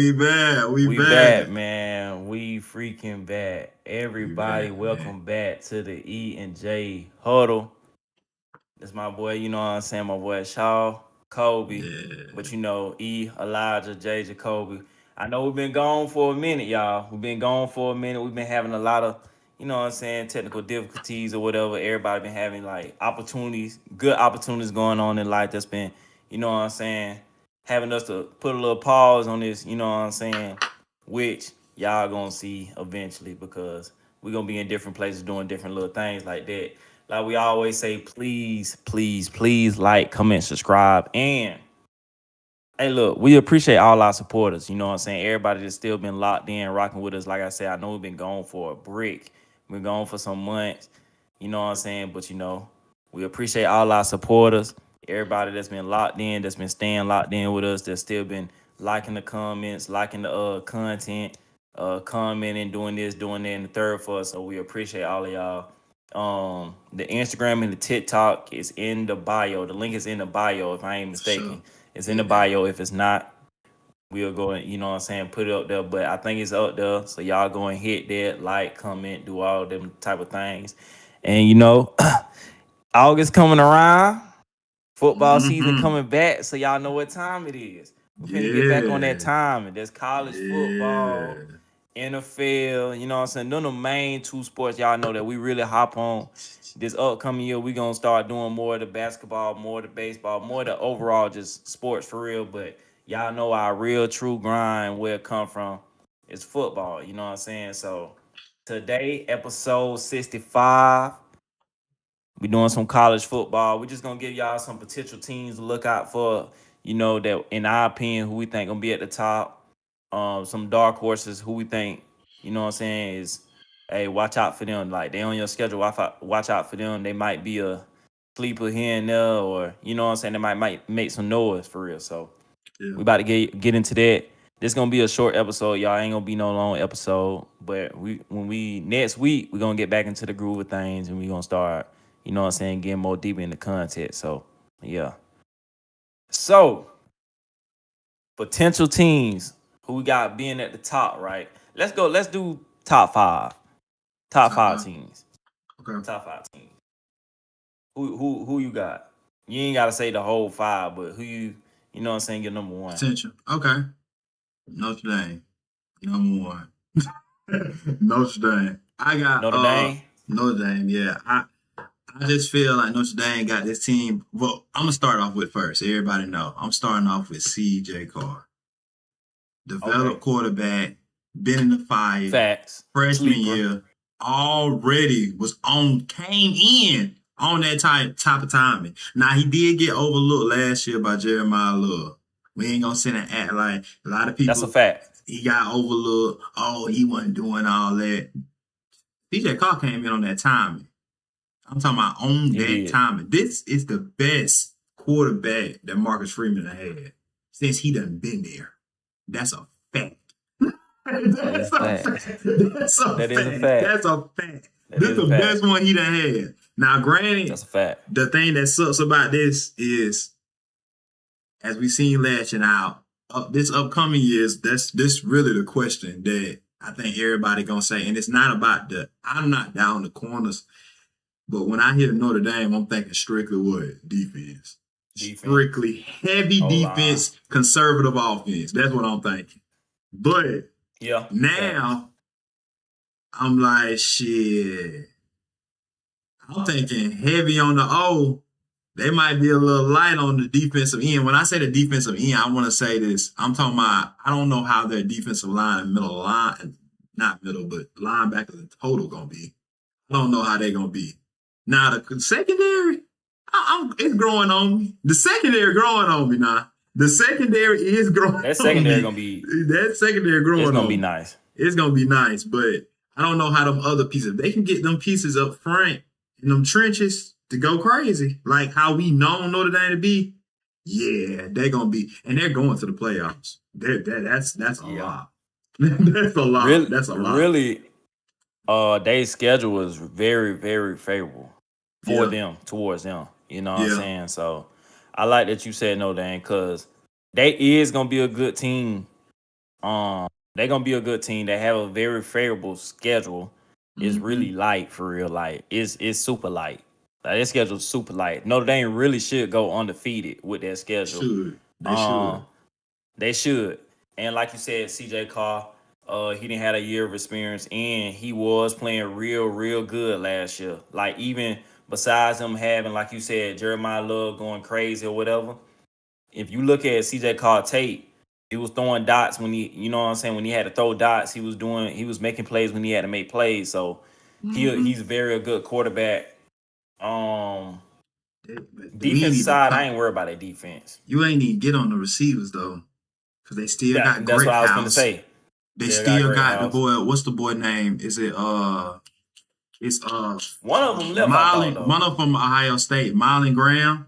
We back. We We back, back. man. We freaking back. We Everybody, back, man. welcome back to the E and J Huddle. That's my boy, you know what I'm saying? My boy Shaw, Kobe. Yeah. But you know, E, Elijah, J, Jacoby. I know we've been gone for a minute, y'all. We've been gone for a minute. We've been having a lot of, you know what I'm saying, technical difficulties or whatever. Everybody been having like opportunities, good opportunities going on in life that's been, you know what I'm saying, having us to put a little pause on this, you know what I'm saying, which y'all gonna see eventually because we're gonna be in different places doing different little things like that. Like we always say, please, please, please like, comment, subscribe, and hey, look, we appreciate all our supporters. You know what I'm saying? Everybody that's still been locked in, rocking with us. Like I said, I know we've been gone for a break. We've been gone for some months. You know what I'm saying? But you know, we appreciate all our supporters. Everybody that's been locked in, that's been staying locked in with us, that's still been liking the comments, liking the content, commenting, doing this, doing that, and the third for us. So we appreciate all of y'all. The Instagram and the TikTok is in the bio. The link is in the bio, if I ain't For sure. mistaken. It's in the Yeah. bio. If it's not, we'll go and, you know what I'm saying, put it up there. But I think it's up there. So y'all go and hit that, like, comment, do all them type of things. And you know, August coming around, football season Mm-hmm. coming back. So y'all know what time it is. We're finna get back on that Yeah. time. And there's college football, Yeah. NFL, you know what I'm saying? Them the main two sports y'all know that we really hop on. This upcoming year, we gonna start doing more of the basketball, more of the baseball, more of the overall just sports for real. But y'all know our real true grind where it come from is football, you know what I'm saying? So today, episode 65, we doing some college football. We just gonna give y'all some potential teams to look out for, you know, that in our opinion, who we think gonna be at the top, some dark horses who we think, you know what I'm saying, is hey, watch out for them. Like they on your schedule, watch out for them. They might be a sleeper here and there, or you know what I'm saying, they might make some noise for real. So Yeah. we about to get into that. This gonna be a short episode, y'all. Ain't gonna be no long episode. But when we next week, we're gonna get back into the groove of things and we gonna start, you know what I'm saying, getting more deep into content. So yeah. So potential teams who we got being at the top, right? Let's go. Let's do top five. Top Top five five. teams. Okay. Top five teams. Who you got? You ain't gotta say the whole five, but who you know what I'm saying, your number one. Potential. Okay. Notre Dame. Number one. Notre Dame. I got Notre Dame? Notre Dame. Yeah. I just feel like Notre Dame got this team. Well, I'm gonna start off with first. Everybody know I'm starting off with C.J. Carr, Okay. developed quarterback, been in the fire, Facts. freshman Sleeper. year, already came in on that type of timing. Now he did get overlooked last year by Jeremiah Love. We ain't gonna sit and act like a lot of That's a people. fact. He got overlooked. Oh, he wasn't doing all that. C.J. Carr came in on that timing. I'm talking about on He that did. timing. This is the best quarterback that Marcus Freeman had since he done been there. That's a fact. That is That's a a fact. fact. That's a That is a fact. fact. That's a fact. That This is is a the best fact. one he done had. Now, granted, That's a fact. the thing that sucks about this is, as we seen lashing out, this upcoming years, that's this really the question that I think everybody gonna say. And it's not about I'm not down the corners, but when I hear Notre Dame, I'm thinking strictly what? Defense. Defense. Strictly heavy O line. defense, conservative offense. That's what I'm thinking. But Yeah. Facts. now I'm like, shit. I'm thinking heavy on the O. They might be a little light on the defensive end. When I say the defensive end, I want to say this. I'm talking about, I don't know how their defensive line and middle line, not middle, but linebackers in total going to be. I don't know how they're going to be. Now, the secondary, it's growing on me. The secondary growing on me now. The secondary is growing That on secondary me. gonna be That secondary it's growing gonna on be me. nice. It's going to be nice, but I don't know how them other pieces, they can get them pieces up front in them trenches to go crazy. Like how we know Notre Dame to be. Yeah, they're going to be, and they're going to the playoffs. That's a Yeah. lot. That's a lot. Really That's a lot. really their schedule was very, very favorable for Yeah, them, towards them. You know what I'm yeah, saying? So I like that you said no, Dan, because they is gonna be a good team They're gonna be a good team. They have a very favorable schedule. It's really light for real. Like it's super light. Like their schedule's super light. Notre Dame really should go undefeated with their schedule. Should they should? Um, they should. And like you said, CJ Carr, he didn't have a year of experience and he was playing real good last year. Like even besides him having, like you said, Jeremiah Love going crazy or whatever, if you look at CJ Carr tape, he was throwing dots when he, you know what I'm saying, when he had to throw dots, he was making plays when he had to make plays. So he's very a good quarterback. Um Defense side, I ain't worried about that defense. You ain't even get on the receivers though. Cause they still got that's Great what I was House. gonna say. They still got the boy. What's the boy name? Is it it's one of them left. One of them Ohio State, Marlon Graham.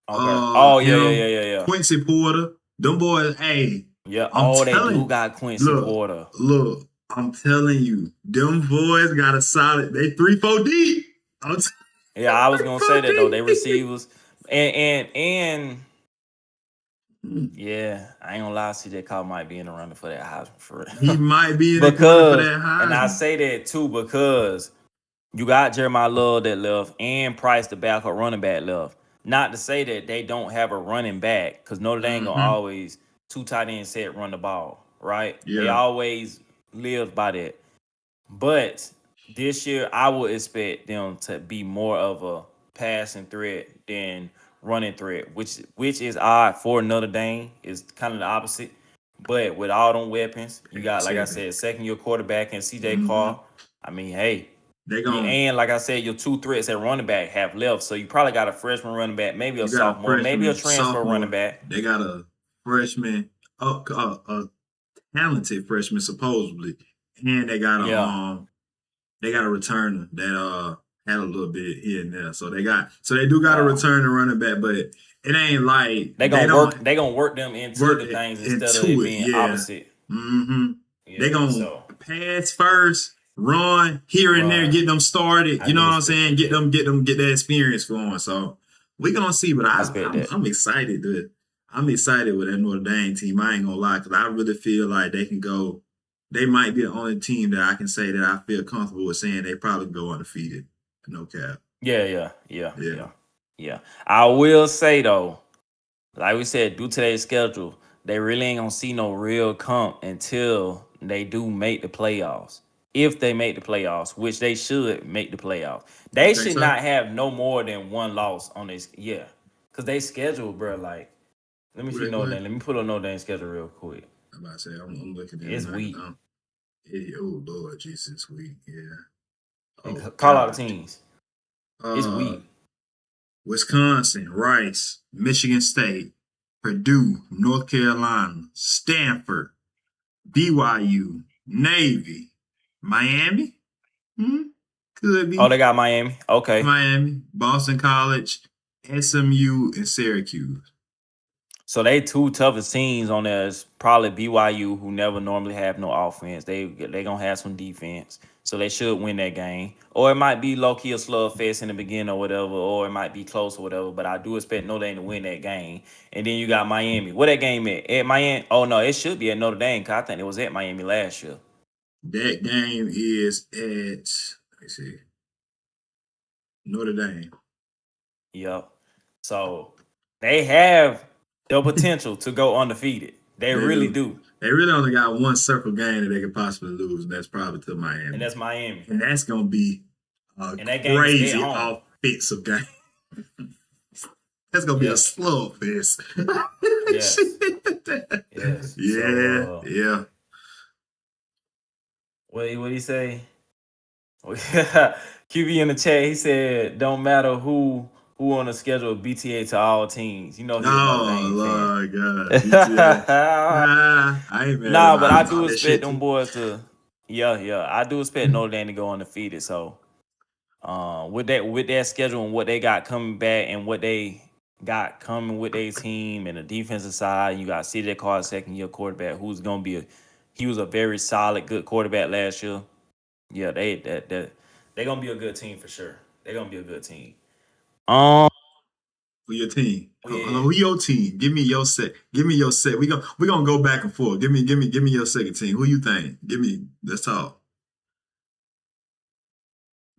Okay. Yeah. Quincy Porter. Them boys, hey. Yeah, they do got Quincy Porter. Look, I'm telling you, them boys got a solid, they 3-4 deep. Yeah, I was gonna say that though. They receivers. And yeah, I ain't gonna lie, CJ Carr might be in the running for that Heisman for real. He might be in the running for that Heisman. And I say that too because you got Jeremiah Love that left and Price, the backup running back, left. Not to say that they don't have a running back, because Notre Dame gonna always two tight end set run the ball, right? Yeah. They always live by that. But this year, I would expect them to be more of a passing threat than running threat, which is odd for Notre Dame. It's kind of the opposite. But with all them weapons, you got, like I said, second-year quarterback and CJ Carr. I mean, hey. And like I said, your two threats at running back have left. So you probably got a freshman running back, maybe a sophomore, maybe a transfer running back. They got a freshman, a talented freshman supposedly. And they got a returner that had a little bit here and there. So they do got a returner running back, but it ain't like they gonna work them into the things instead of it being opposite. Mm-hmm. Yeah, they gonna pass first, run here and there, get them started. You know what I'm saying? Get that experience going. So we're gonna see, but I'm excited with that Notre Dame team. I ain't gonna lie, because I really feel like they can go. They might be the only team that I can say that I feel comfortable with saying they probably go undefeated. No cap. Yeah. I will say though, like we said, due to their schedule, they really ain't gonna see no real comp until they do make the playoffs. If they make the playoffs, which they should make the playoffs, they should not have no more than one loss on this. Yeah, because they schedule, bro. Like, let me see Notre Dame. Let me put on Notre Dame schedule real quick. I'm about to say, I'm looking at it. It's weak. Oh Lord Jesus, weak. Yeah. Call out the teams. It's weak. Wisconsin, Rice, Michigan State, Purdue, North Carolina, Stanford, BYU, Navy, Miami. Could be. Oh, they got Miami. Okay. Miami, Boston College, SMU, and Syracuse. So they two toughest teams on there is probably BYU, who never normally have no offense. They gonna have some defense, so they should win that game. Or it might be low key a slugfest in the beginning or whatever, or it might be close or whatever. But I do expect Notre Dame to win that game. And then you got Miami. Where that game at Miami? Oh no, it should be at Notre Dame, because I think it was at Miami last year. That game is at, let me see, Notre Dame. Yep. So they have the potential to go undefeated. They really do. They really only got one circle game that they could possibly lose, and that's probably to Miami. And that's Miami. And that's going to be a crazy offensive game. That's going to be a slugfest. Yes. Yeah. Yeah. What did he say? QB in the chat, he said, don't matter who on the schedule, BTA to all teams. You know, Lord God. I ain't but I do expect them boys to. Yeah. I do expect Notre Dame to go undefeated. So, with that schedule and what they got coming back and what they got coming with their team and the defensive side, you got CJ Carr, second-year quarterback, who's gonna be he was a very solid, good quarterback last year. Yeah, they're gonna be a good team for sure. They're gonna be a good team. For your team. Yeah. Who your team? Give me your set. Give me your set. We gonna go back and forth. Give me your second team. Who you think? Give me. Let's talk.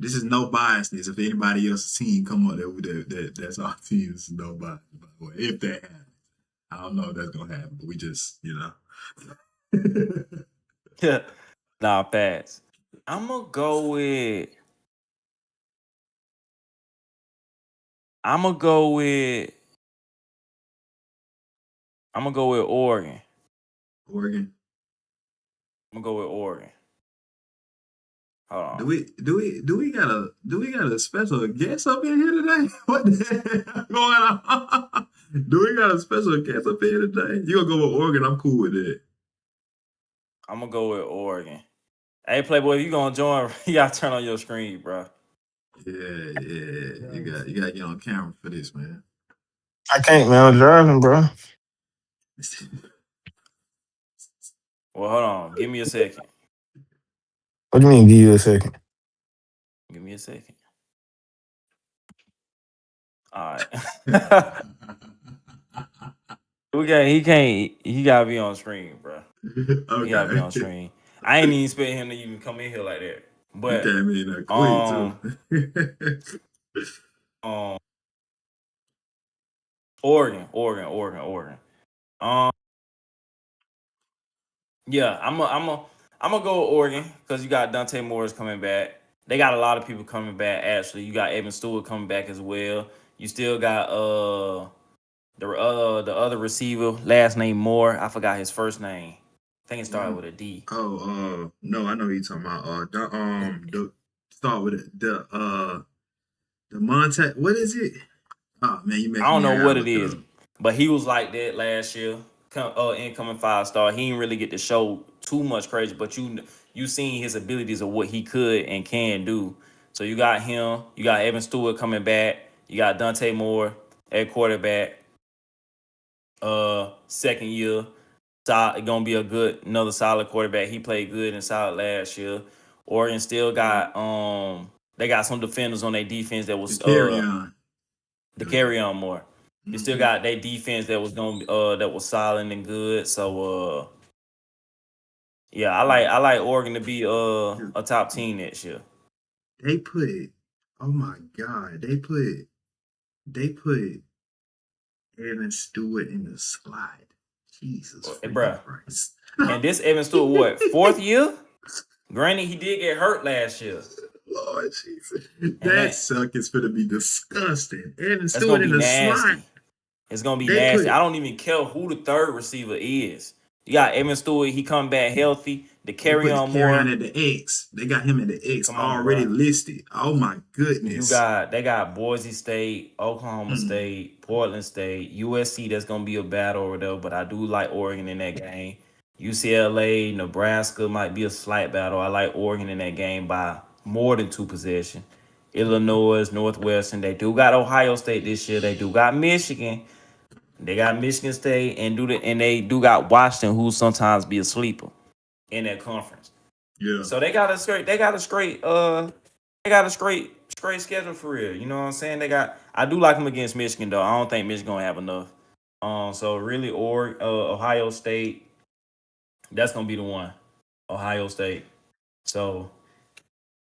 This is no biasness. If anybody else's team come up that's our team. This is no bias. By the way. If that happens, I don't know if that's gonna happen, but we just Nah, pass. I'm gonna go with. I'm gonna go with. I'm gonna go with Oregon. Oregon. I'm gonna go with Oregon. Hold on. Do we got a special guest up in here today? What the hell going on? Do we got a special guest up here today? You gonna go with Oregon? I'm cool with it. I'm gonna go with Oregon. Hey, Playboy, if you gonna join, you gotta turn on your screen, bro. Yeah. You gotta get on camera for this, man. I can't, man. I'm driving, bro. Well, hold on. Give me a second. What do you mean, give you a second? Give me a second. All right. He gotta be on screen, bro. Okay. He gotta be on screen. I ain't even expect him to even come in here like that. But you came in there quick too. Oregon. Yeah, I'm gonna go with Oregon because you got Dante Morris coming back. They got a lot of people coming back. Actually, you got Evan Stewart coming back as well. You still got the other receiver, last name Moore. I forgot his first name. I think it started with a D. Oh, no, I know who you talking about. The start with it. The Monte. What is it? Oh man, you make. I don't know what it is, but he was like that last year. Incoming 5-star. He didn't really get to show too much crazy, but you seen his abilities of what he could and can do. So you got him. You got Evan Stewart coming back. You got Dante Moore at quarterback. Second year, gonna be another solid quarterback. He played good and solid last year. Oregon still got they got some defenders on their defense that was carry on more. You still got their defense that was gonna that was solid and good. So yeah, I like Oregon to be a top team next year. They put, oh my God, they put Evan Stewart in the slide. Jesus Christ. And this Evan Stewart, what, 4th year? Granted, he did get hurt last year. Lord Jesus. That suck is going to be disgusting. Evan Stewart in the slide. It's going to be nasty. I don't even care who the third receiver is. You got Evan Stewart, he come back healthy. The carry on more. At the X. They got him at the X already listed. Oh my goodness. They got Boise State, Oklahoma State, Portland State, USC. That's gonna be a battle over there, but I do like Oregon in that game. UCLA, Nebraska might be a slight battle. I like Oregon in that game by more than 2 possessions. Illinois, Northwestern. They do got Ohio State this year. They do got Michigan. They got Michigan State and they do got Washington, who sometimes be a sleeper in that conference. Yeah. So they got a straight schedule for real. You know what I'm saying? I do like them against Michigan though. I don't think Michigan gonna have enough. So really Ohio State, that's gonna be the one. Ohio State. So,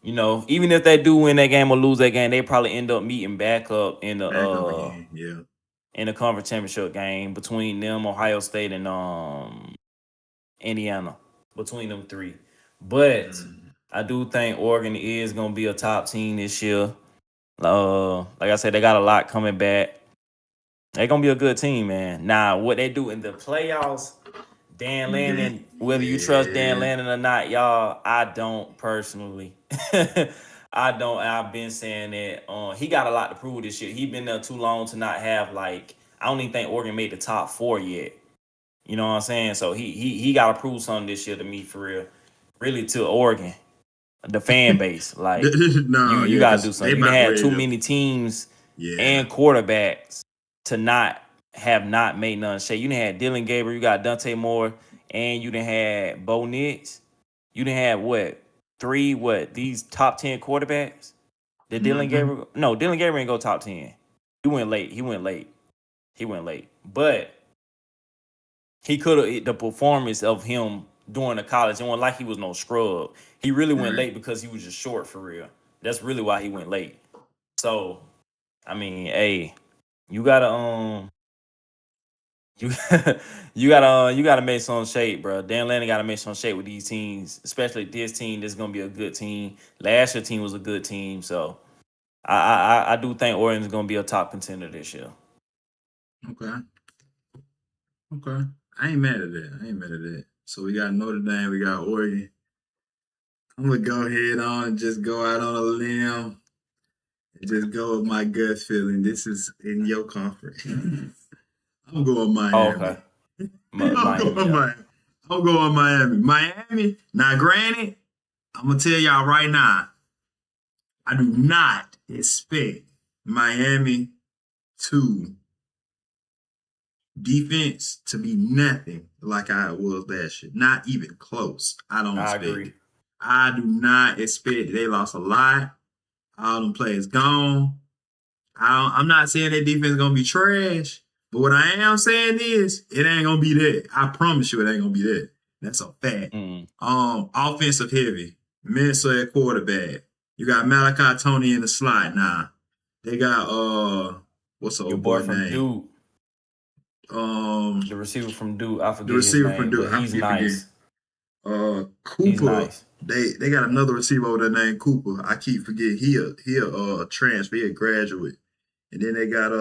you know, even if they do win that game or lose that game, they probably end up meeting back up in the in the conference championship game between them, Ohio State, and Indiana. Between them 3. But I do think Oregon is going to be a top team this year. Like I said, they got a lot coming back. They're going to be a good team, man. Now, what they do in the playoffs, Dan Lannon, whether you trust Dan Lannon or not, y'all, I don't personally. I've been saying that he got a lot to prove this year. He been there too long to not have, like, I don't even think Oregon made the top 4 yet. You know what I'm saying? So he got to prove something this year to me for real. Really to Oregon, the fan base. Like you got to do something. You had too many teams and quarterbacks to not made none shake. You didn't have Dylan Gabriel. You got Dante Moore, and you didn't have Bo Nix. You didn't have these top 10 quarterbacks. Did Dylan Gabriel? No, Dylan Gabriel ain't go top 10. He went late. He went late. He went late. But he could have the performance of him during the college. It wasn't like he was no scrub. He really went Right. late because he was just short for real. That's really why he went late. So, I mean, hey, you gotta you you gotta make some shape, bro. Dan Lanning gotta make some shape with these teams, especially this team. This is gonna be a good team. Last year team was a good team, so I do think Oregon's gonna be a top contender this year. Okay. Okay. I ain't mad at that. I ain't mad at that. So we got Notre Dame, we got Oregon. I'm gonna go ahead on and just go out on a limb and just go with my gut feeling. This is in your conference. I'm going Oh, Miami. okay. I'm Miami, going yeah. Miami. I'm going Miami. Miami. Now, granted, I'm gonna tell y'all right now, I do not expect Miami to defense to be nothing like I was last year. Not even close. I don't I expect agree. it. I do not expect it. They lost a lot. All them players gone. I'm not saying that defense is gonna be trash, but what I am saying is it ain't gonna be that. I promise you, it ain't gonna be that. That's a fact. Mm. Offensive heavy. Mensa at quarterback. You got Malachi Tony in the slot now. They got what's the Your old boy boy from name? Duke, Um, the receiver from Duke, I the forget his receiver from name, Duke. but I he's forget again. nice. He's Cooper. nice. They got another receiver over there named Cooper. I keep forgetting he a transfer, he a graduate. And then they got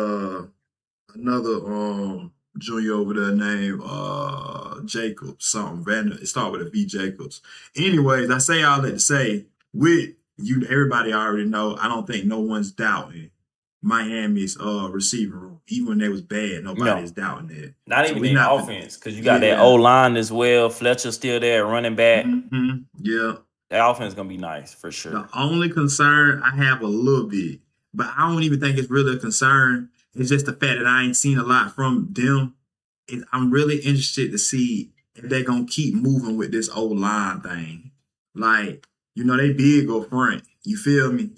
another junior over there named Jacobs, something random. It start with a V Jacobs. Anyways, I say all that to say with you, everybody already know. I don't think no one's doubting Miami's receiver room. Even when they was bad, nobody's No, doubting that. not So even we their not offense, because you got that yeah. O line as well. Fletcher still there, running back. Yeah. That offense is gonna be nice for sure. The only concern I have a little bit, but I don't even think it's really a concern. It's just the fact that I ain't seen a lot from them. I'm really interested to see if they're gonna keep moving with this old line thing. Like, they big up front. You feel me?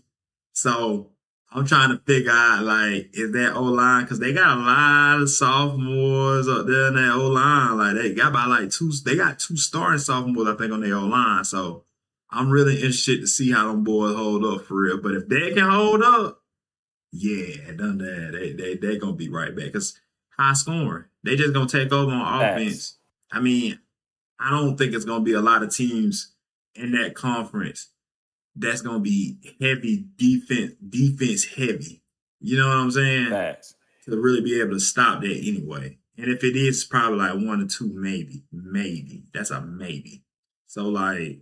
So I'm trying to figure out like is that O line because they got a lot of sophomores up there in that O line. Like they got they got two starting sophomores I think on their O line. So I'm really interested to see how them boys hold up for real. But if they can hold up, yeah, done that. They gonna be right back. Cause high scoring. They just gonna take over on Facts. offense. I mean, I don't think it's gonna be a lot of teams in that conference that's gonna be heavy defense heavy. You know what I'm saying? Facts. To really be able to stop that anyway. And if it is, probably like 1 or 2, maybe. That's a maybe. So like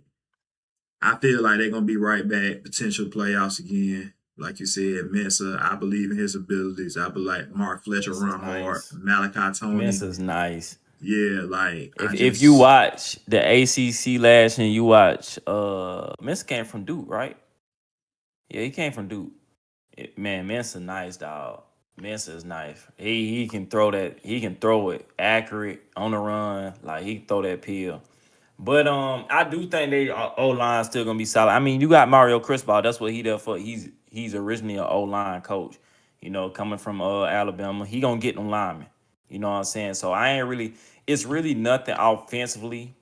I feel like they're gonna be right back, potential playoffs again. Like you said, Mensa, I believe in his abilities. I believe like Mark Fletcher Mensa's run hard, nice. Malachi Tony. Mensa's nice. Yeah, like If you watch the ACC last and you watch, Mensa came from Duke, right? Yeah, he came from Duke. Man, Mensa nice, dog. Mensa is nice. He can throw that. He can throw it accurate on the run. Like he can throw that pill. But I do think they O line still gonna be solid. I mean, you got Mario Cristobal. That's what he there for. He's originally an O line coach. Coming from Alabama, he gonna get them linemen. You know what I'm saying? So I ain't really. It's really nothing offensively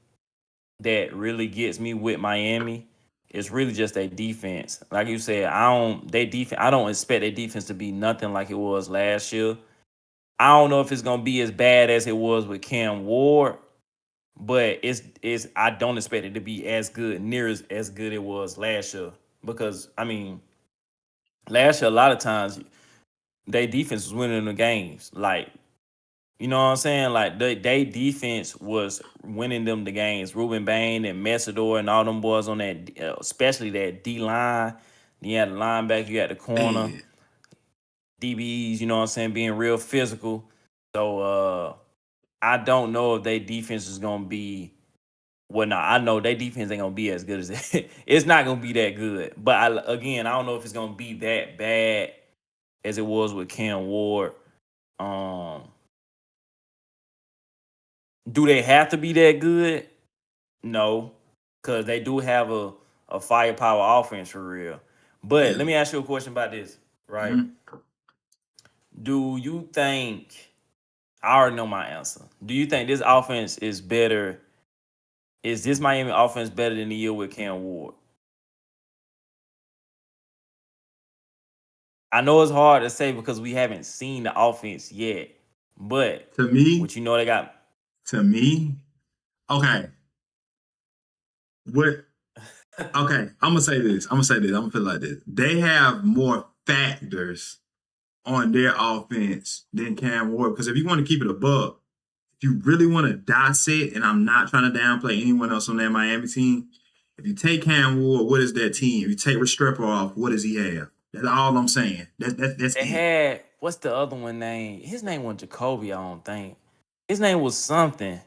that really gets me with Miami. It's really just their defense. Like you said, I don't expect their defense to be nothing like it was last year. I don't know if it's gonna be as bad as it was with Cam Ward, but it's I don't expect it to be as good, near as good it was last year. Because I mean, last year a lot of times their defense was winning the games. Like, you know what I'm saying? Like they defense was winning them the games. Ruben Bain and Messidor and all them boys on that, especially that D line. You had the linebacker, you had the corner, man, DBs. You know what I'm saying? Being real physical. So I don't know if their defense is gonna be. Well, no, I know their defense ain't gonna be as good as it. It's not gonna be that good. But I don't know if it's gonna be that bad as it was with Cam Ward. Do they have to be that good? No, because they do have a firepower offense for real. But yeah. let me ask you a question about this, right? Mhm. Do you think I already know my answer? Do you think this offense is better? Is this Miami offense better than the year with Cam Ward? I know it's hard to say because we haven't seen the offense yet, but To me, what you know they got. okay. What? Okay, I'm gonna say this. I'm gonna put it like this. They have more factors on their offense than Cam Ward. Because if you want to keep it above, if you really want to dissect, and I'm not trying to downplay anyone else on that Miami team, if you take Cam Ward, what is that team? If you take Restrepo off, what does he have? That's all I'm saying. That's They it. had what's the other one name? His name was Jacoby, I don't think. His name was something.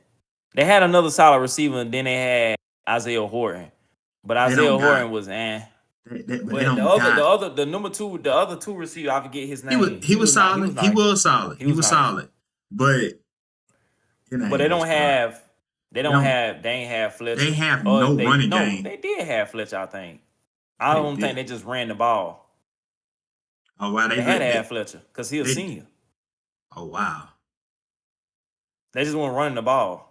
They had another solid receiver, and then they had Isaiah Horton. But They Isaiah don't got. Horton was But they But don't got. the number two, the other two receiver, I forget his He was name. he was He was solid. He nice. was solid. He He was was nice. solid. But it But ain't they don't this, bro. have they don't- ain't have Fletcher. They have Or no they, running no, game. they did have Fletcher, I think. I They don't think did. they just ran the ball. Oh wow, They had to have Fletcher because he a they- senior. Oh wow. They just weren't running the ball.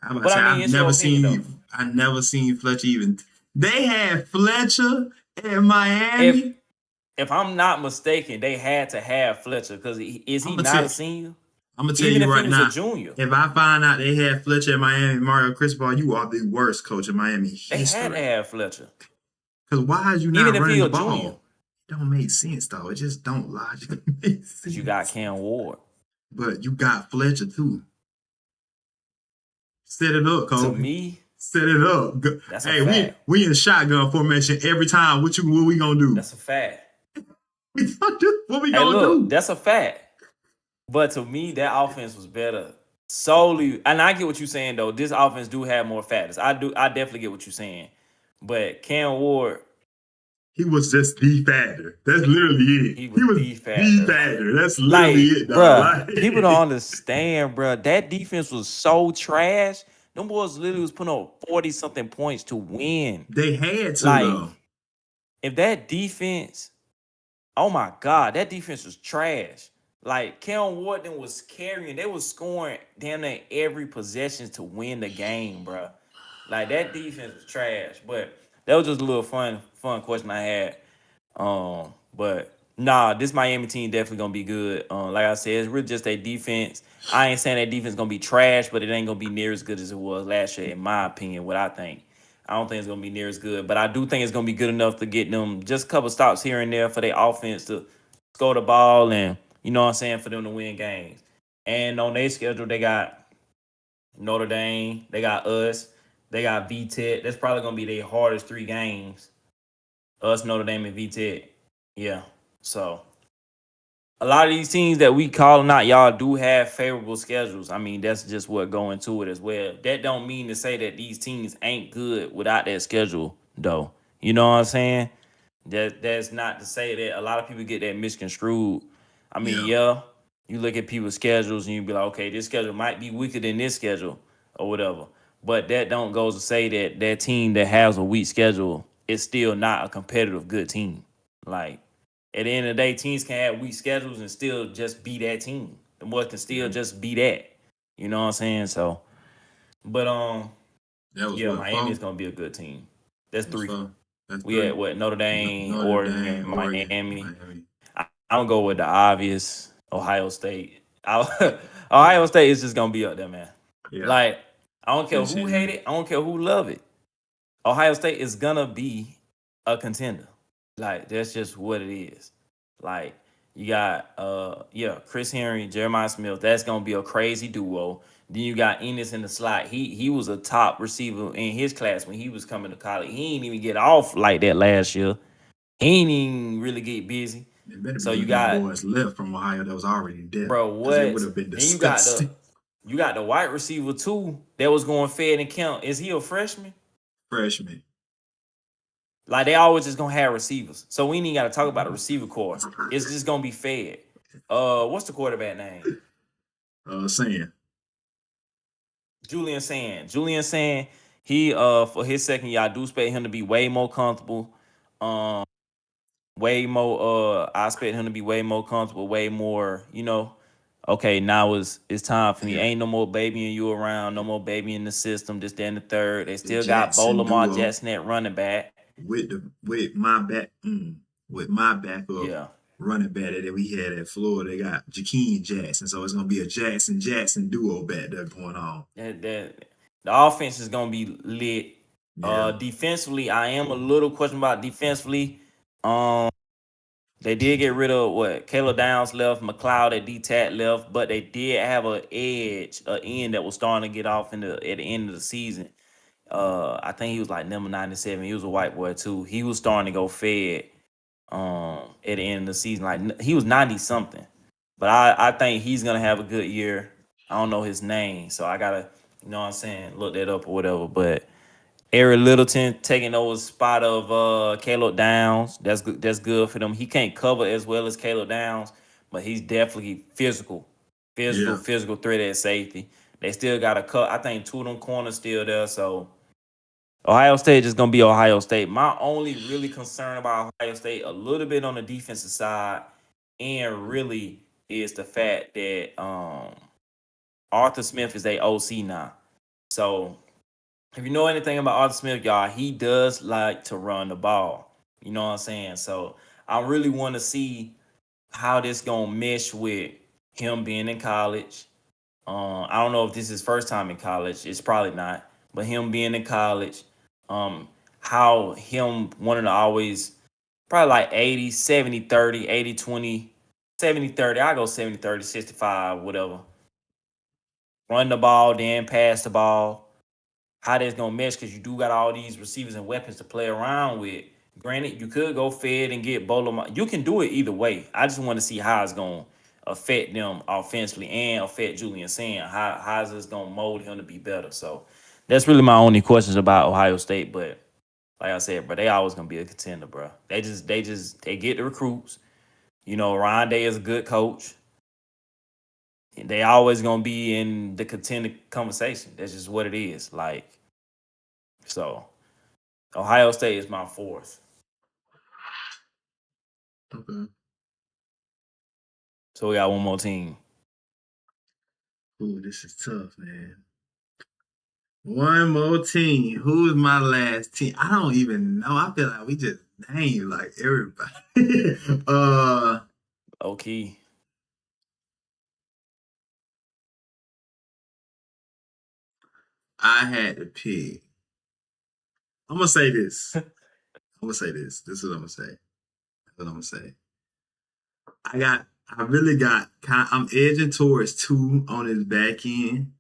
I'm about But to say, I mean, it's your opinion, I never seen Fletcher even. They had Fletcher in Miami. If I'm not mistaken, they had to have Fletcher because is he I'ma not tell- a senior? I'm gonna tell Even you if right he was now. a junior, If I find out they had Fletcher in Miami, Mario Cristobal, you are the worst coach in Miami they history. had to have Fletcher. Because why is you not Even if running he the a ball? junior. It don't make sense though. It just don't logically make sense. Because you got Cam Ward. But you got Fletcher too. Set it up, To Kobe. me, Set it up. that's a Hey, fact. we in shotgun formation every time. What we gonna do? That's a fact. What we Hey, gonna look, do? that's a fact. But to me, that offense was better solely. And I get what you're saying though. This offense do have more factors. I definitely get what you're saying. But Cam Ward, He was just the factor. That's literally it. He was the factor. factor. That's like, literally it, dog. bruh, Like- people don't understand, bruh. That defense was so trash. Them boys literally was putting up 40-something points to win. They had to Like, though. if that defense, oh my God, that defense was trash. Like, Cam Wharton was carrying, they was scoring damn near every possession to win the game, bruh. Like, that defense was trash. But that was just a little fun question I had. But nah, this Miami team definitely gonna be good. Like I said, it's really just a defense. I ain't saying that defense gonna be trash, but it ain't gonna be near as good as it was last year, in my opinion. What I think, I don't think it's gonna be near as good, but I do think it's gonna be good enough to get them just a couple stops here and there for their offense to score the ball and you know what I'm saying for them to win games. And on their schedule, they got Notre Dame, they got us, they got VTech. That's probably gonna be their hardest 3 games. Us, Notre Dame, and VTech. Yeah. So a lot of these teams that we calling out, y'all do have favorable schedules. I mean, that's just what go into it as well. That don't mean to say that these teams ain't good without that schedule, though. You know what I'm saying? That's not to say that a lot of people get that misconstrued. I mean, yeah, you look at people's schedules and you be like, okay, this schedule might be weaker than this schedule or whatever. But that don't go to say that that team that has a weak schedule is still not a competitive good team. Like, at the end of the day, teams can have weak schedules and still just be that team. The boys can still just be that. You know what I'm saying? So, but That was yeah, what, Miami is 4? gonna be a good team. That's 3. That's We 3. had what, Notre Dame, Notre Oregon, Dame, Miami. I don't go with the obvious Ohio State. Ohio State is just gonna be up there, man. Yeah. Like, I don't care who Appreciate hate it, I don't care who love it. Ohio State is gonna be a contender. Like, that's just what it is. Like, you got Chris Henry, Jeremiah Smith. That's gonna be a crazy duo. Then you got Ennis in the slot. He was a top receiver in his class when he was coming to college. He ain't even get off like that last year. He ain't even really get busy. So you got boys left from Ohio that was already dead. Bro, what? It would have been Then you got disgusting. you got the wide receiver too that was going fed and count. Is he a freshman? Freshman. Like, they always just gonna have receivers. So we ain't even gotta talk about a receiver core. It's just gonna be fed. What's the quarterback name? Saying. Julian Sand. He for his second year, I do expect him to be way more comfortable. way more. I expect him to be way more comfortable, way more. Okay, now it's time for me. Yeah, Ain't no more babying you around, no more baby in the system. This, that, and the third. They the still got Bo Jackson Lamar duo Jackson at running back. with my backup Yeah, running back that we had at Florida. They got Jakeem Jackson, so it's gonna be a Jackson duo back there going on. that the offense is gonna be lit. Yeah, Defensively, I am a little questionable about defensively. Um, they did get rid of what Caleb Downs left, McLeod at D-Tat left, but they did have an end that was starting to get off at the end of the season. I think he was like number 97. He was a white boy too. He was starting to go fed at the end of the season. Like he was 90 something. But I think he's gonna have a good year. I don't know his name, so I gotta, what I'm saying, look that up or whatever. But Eric Littleton taking over the spot of Caleb Downs. That's good. That's good for them. He can't cover as well as Caleb Downs, but he's definitely yeah. physical threat at safety. They still got a cut. I think two of them corners still there. So Ohio State is gonna be Ohio State. My only really concern about Ohio State a little bit on the defensive side, and really is the fact that Arthur Smith is a OC now. So if you know anything about Arthur Smith, y'all, he does like to run the ball. You know what I'm saying? So I really want to see how this gonna mesh with him being in college. I don't know if this is his first time in college. It's probably not. But him being in college, how him wanting to always probably like 80, 70, 30, 80, 20, 70, 30. I go 70, 30, 65, whatever. Run the ball, then pass the ball. How that's gonna mesh because you do got all these receivers and weapons to play around with. Granted, you could go fed and get Bolo. You can do it either way. I just want to see how it's gonna affect them offensively and affect Julian Sand. How is this gonna mold him to be better? So that's really my only questions about Ohio State. But like I said, bro, they always gonna be a contender, bro. They get the recruits. Ryan Day is a good coach. They always gonna be in the contender conversation. That's just what it is. Like, so Ohio State is my fourth. Okay. So we got one more team. Ooh, this is tough, man. One more team. Who is my last team? I don't even know. I feel like we just named like everybody. Okay. I had to pick. I'm gonna say this. This is what I'm gonna say. I really got I'm edging towards 2 on his back end.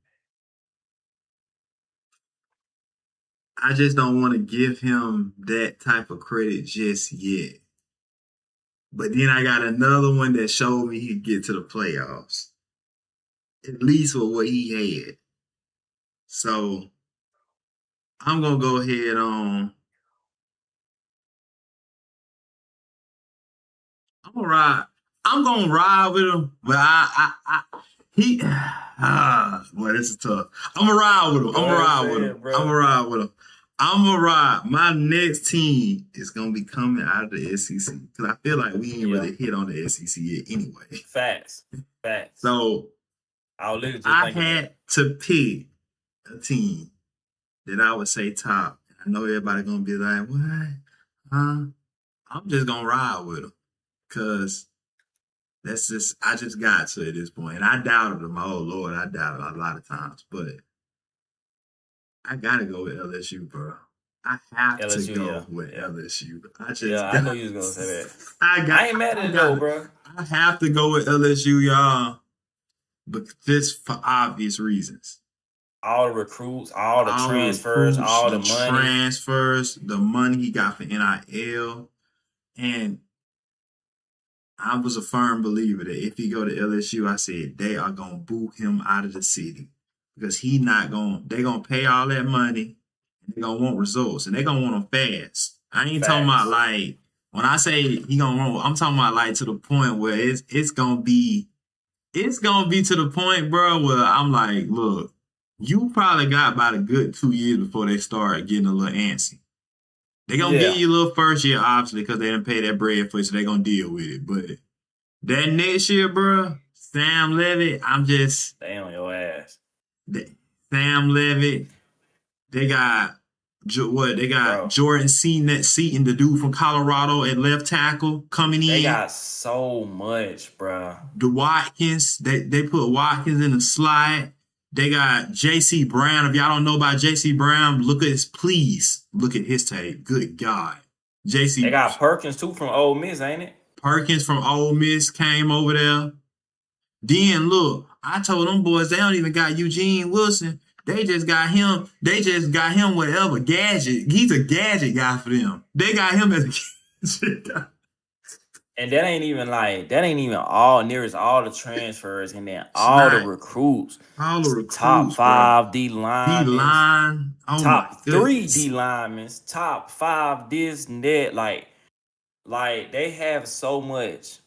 I just don't want to give him that type of credit just yet. But then I got another one that showed me he'd get to the playoffs. At least with what he had. So I'm gonna go ahead on. I'm gonna ride with him, but boy, this is tough. I'm gonna ride with him. I'm gonna ride. My next team is gonna be coming out of the SEC because I feel like we ain't really hit on the SEC yet anyway. Facts. So I had to pick a team that I would say top. I know everybody gonna be like, what? Huh? I'm just gonna ride with them because I just got to at this point. And I doubted them. Oh Lord, I doubted a lot of times, but I gotta go with LSU, bro. I have to go with LSU. I know you was gonna say that. I ain't mad at it though, bro. I have to go with LSU, y'all, but just for obvious reasons. All the recruits, all the transfers, all the money. Transfers, the money he got for NIL. And I was a firm believer that if he go to LSU, I said they are going to boo him out of the city because they're going to pay all that money and they're going to want results and they're going to want them fast. I ain't talking about like, when I say he going to want, I'm talking about like to the point where it's going to be to the point, bro, where I'm like, look, you probably got about a good 2 years before they start getting a little antsy. They gonna give Yeah, you a little first year, obviously, because they didn't pay that bread for it, so they gonna deal with it. But that next year, bro, Sam Levitt, they on your ass, Sam Levitt. They got what? They got bro. Jordan Seaton, the dude from Colorado at left tackle, coming They in. got so much, bro. The Watkins, they put Watkins in the slide. They got J.C. Brown. If y'all don't know about J.C. Brown, please look at his tape. Good God. They J.C. got Perkins too from Ole Miss, ain't it? Perkins from Ole Miss came over there. Then look, I told them boys they don't even got Eugene Wilson. They just got him. They just got him whatever gadget. He's a gadget guy for them. They got him as a gadget guy. And that ain't even all near as all the transfers and then all not. the recruits. All the recruits, Top 5 D D linemen. line. Oh Top 3 goodness. D linemen. Top 5 this and that. Like they have so much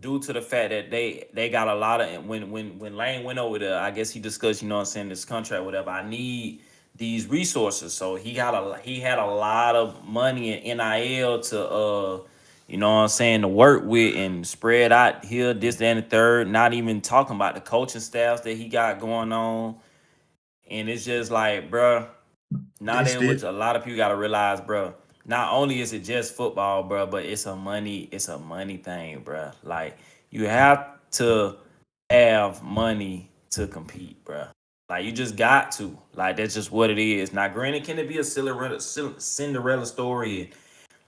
due to the fact that they got a lot of when Lane went over there, I guess he discussed, you know what I'm saying, this contract, whatever. I need these resources. So he had a lot of money in NIL to you know what I'm saying, to work with and spread out here, this, that, and the third. Not even talking about the coaching staffs that he got going on. And it's just like, bro, which a lot of people gotta realize, bro. Not only is it just football, bro, but it's a money thing, bro. Like you have to have money to compete, bro. Like you just got to. Like that's just what it is. Now, granted, can it be a Cinderella story?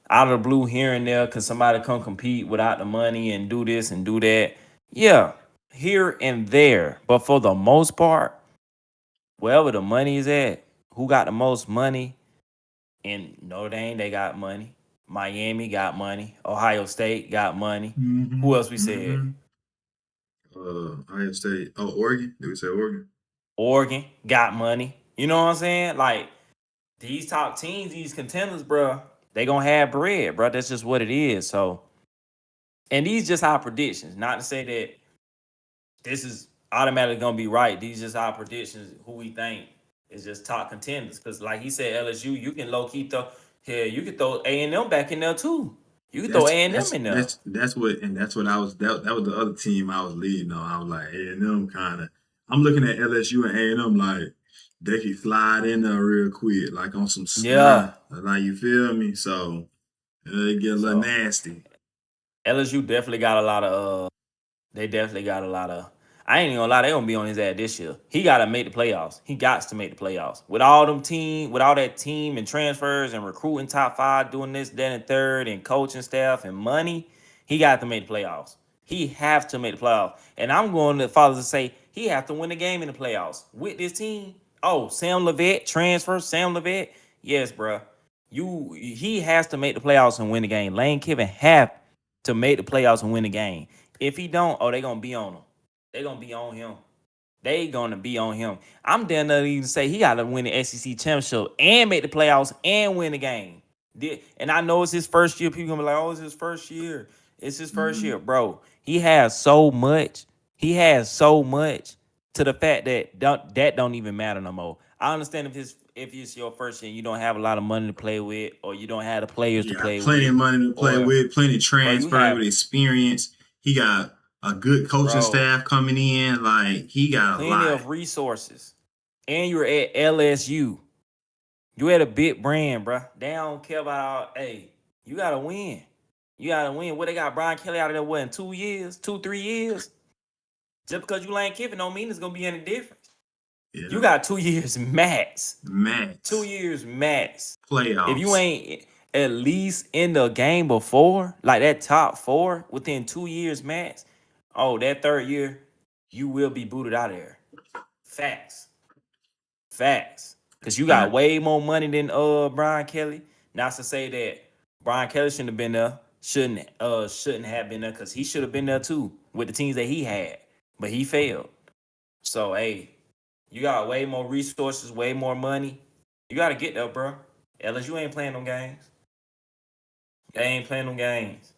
Out of the blue here and there, can somebody come compete without the money and do this and do that? Yeah, here and there. But for the most part, wherever the money is at, who got the most money? In Notre Dame, they got money. Miami got money. Ohio State got money. Mm-hmm. Who else we said? Ohio State. Oh, Oregon. Did we say Oregon? Oregon got money. You know what I'm saying? Like these top teams, these contenders, bro, they gonna have bread, bro. That's just what it is. So, and these just our predictions. Not to say that this is automatically gonna be right. These just our predictions. Who we think is just top contenders. Because like he said, LSU, you can low key throw. Hell, you could throw A&M back in there too. You could throw A&M in there. That's what I was. That was the other team I was leading on. I was like A&M kind of. I'm looking at LSU and A&M like they could slide in there real quick, like on some snap. Like you feel me? So it get a little nasty. LSU definitely got a lot of. They definitely got a lot of. I ain't even gonna lie, they gonna be on his ass this year. He gotta make the playoffs. He got to make the playoffs. With all that team and transfers and recruiting top 5, doing this, then and third, and coaching staff and money, he got to make the playoffs. He have to make the playoffs. And I'm going to follow to say he have to win the game in the playoffs with this team. Oh, Sam Levitt, transfer, Sam Levitt. Yes, bro. He has to make the playoffs and win the game. Lane Kiffin have to make the playoffs and win the game. If he don't, they gonna be on him. They gonna be on him. They gonna be on him. I'm done to even say he gotta win the SEC championship and make the playoffs and win the game. And I know it's his first year. People gonna be like, "Oh, it's his first year." It's his first year, bro. He has so much. He has so much to the fact that don't even matter no more. I understand if it's your first year, you don't have a lot of money to play with, or you don't have the players to play with. Plenty of money to play with, plenty of transfer with experience. He got a good coaching staff coming in. Like he got plenty of resources. And you're at LSU. You at a big brand, bro. They don't care about you gotta win. You gotta win. What they got Brian Kelly out of there, what, in 2 years, 3 years? Just because you Lane Kiffin don't mean it's gonna be any different. Yeah. You got 2 years max. 2 years max. Playoffs. If you ain't at least in the game before, like that top 4 within 2 years max, that third year, you will be booted out of there. Facts. Because you got way more money than Brian Kelly. Not to say that Brian Kelly shouldn't have been there. Shouldn't have been there, because he should have been there too with the teams that he had. But he failed. So, you got way more resources, way more money. You got to get there, bro. LSU ain't playing them games. They ain't playing them games.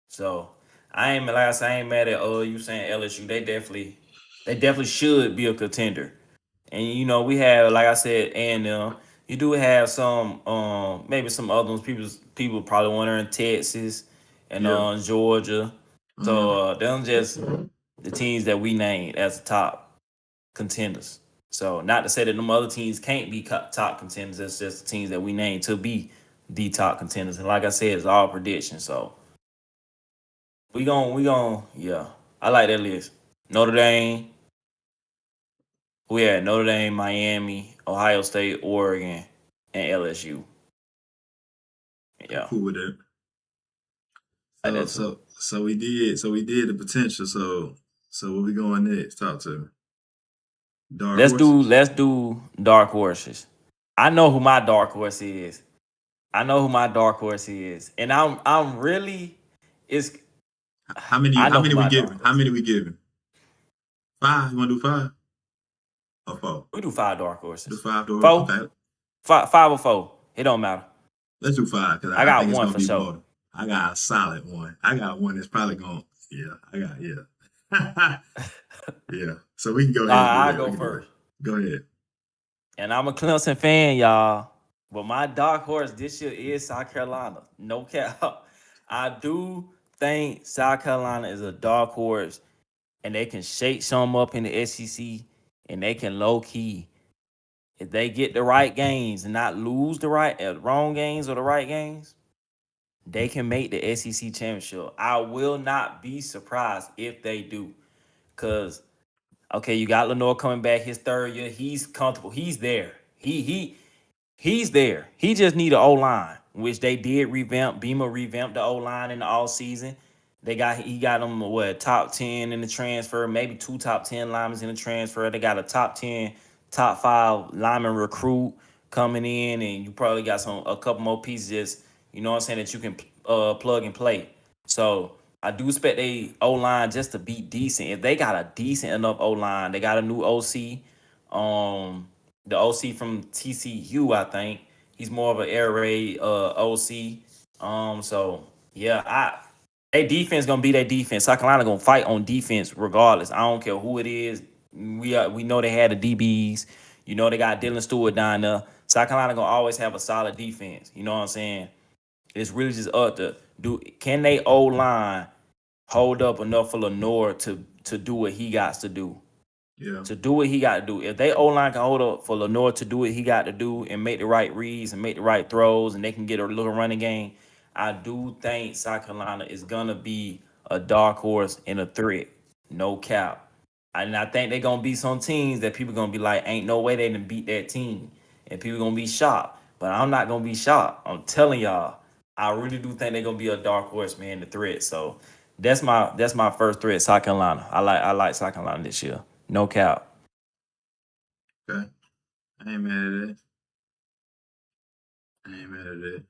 So, I ain't mad at you saying LSU. They definitely should be a contender. And, we have, like I said, A&M. You do have some, maybe some other ones. People probably want her in Texas and Yeah. Georgia. So Uh, them just the teams that we named as the top contenders. So not to say that them other teams can't be top contenders. That's just the teams that we named to be the top contenders. And like I said, it's all prediction. So we gon' yeah. I like that list. Notre Dame. We had Notre Dame, Miami, Ohio State, Oregon, and LSU. Yeah, cool with that. like So that too. so so we did the potential. So what we going next? Talk to me. Dark horses. Let's do dark horses. I know who my dark horse is. I know who my dark horse is, and I'm really it's How many? I How know who many we my giving? dark How horse many is. we giving? 5. You want to do 5 or 4? We do 5 dark Do horses. 5 door. Four, Okay, five or four. It don't matter. let's do 5 because I I got think it's one gonna for be sure. more. I got a solid one. I got one that's probably going. Yeah, I got yeah. Yeah. So we can go ahead and do I that. go We can do that. first, Go ahead. and I'm a Clemson fan, y'all. But my dark horse this year is South Carolina. No cap. I do think South Carolina is a dark horse, and they can shake some up in the SEC, and they can low key if they get the right games and not lose the wrong games or the right games, they can make the SEC championship. I will not be surprised if they do, cause okay, you got Lenore coming back his 3rd year. He's comfortable. He's there. He's there. He just need an O line, which they did revamp. Beamer revamped the O line in the all season. He got them top 10 in the transfer, maybe 2 top 10 linemen in the transfer. They got a top 10, top 5 lineman recruit coming in, and you probably got a couple more pieces just, you know what I'm saying, that you can plug and play. So I do expect they O line just to be decent. If they got a decent enough O line, they got a new OC. The OC from TCU, I think he's more of an air raid OC. So yeah, they defense gonna be their defense. South Carolina gonna fight on defense regardless. I don't care who it is. We know they had the DBs. You know they got Dylan Stewart down there. South Carolina gonna always have a solid defense. You know what I'm saying? It's really just up to can they O line hold up enough for Lenore to do what he got to do. Yeah. To do what he got to do. If they O-line can hold up for Lenore to do what he got to do and make the right reads and make the right throws and they can get a little running game, I do think South Carolina is going to be a dark horse and a threat. No cap. And I think they're going to be some teams that people going to be like, ain't no way they can beat that team. And people going to be shocked. But I'm not going to be shocked. I'm telling y'all, I really do think they're going to be a dark horse, man, the threat. So that's my first threat, South Carolina. I like South Carolina this year. No cap. Okay. I ain't mad at that. I ain't mad at that.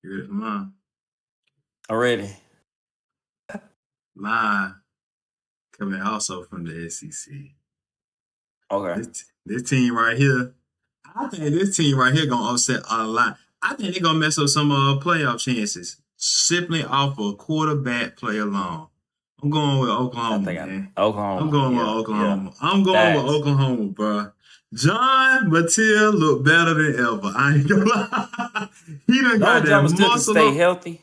You ready for mine? Already. Mine coming also from the SEC. Okay. This team right here, I think this team right here gonna upset a lot. I think they're gonna mess up some playoff chances simply off a quarterback play alone. I'm going with Oklahoma, man. Oklahoma. I'm going with Yeah. Oklahoma. I'm going with Oklahoma, bro. John Mathieu look better than ever. I ain't gonna lie. He done got that John still can muscle stay on. healthy.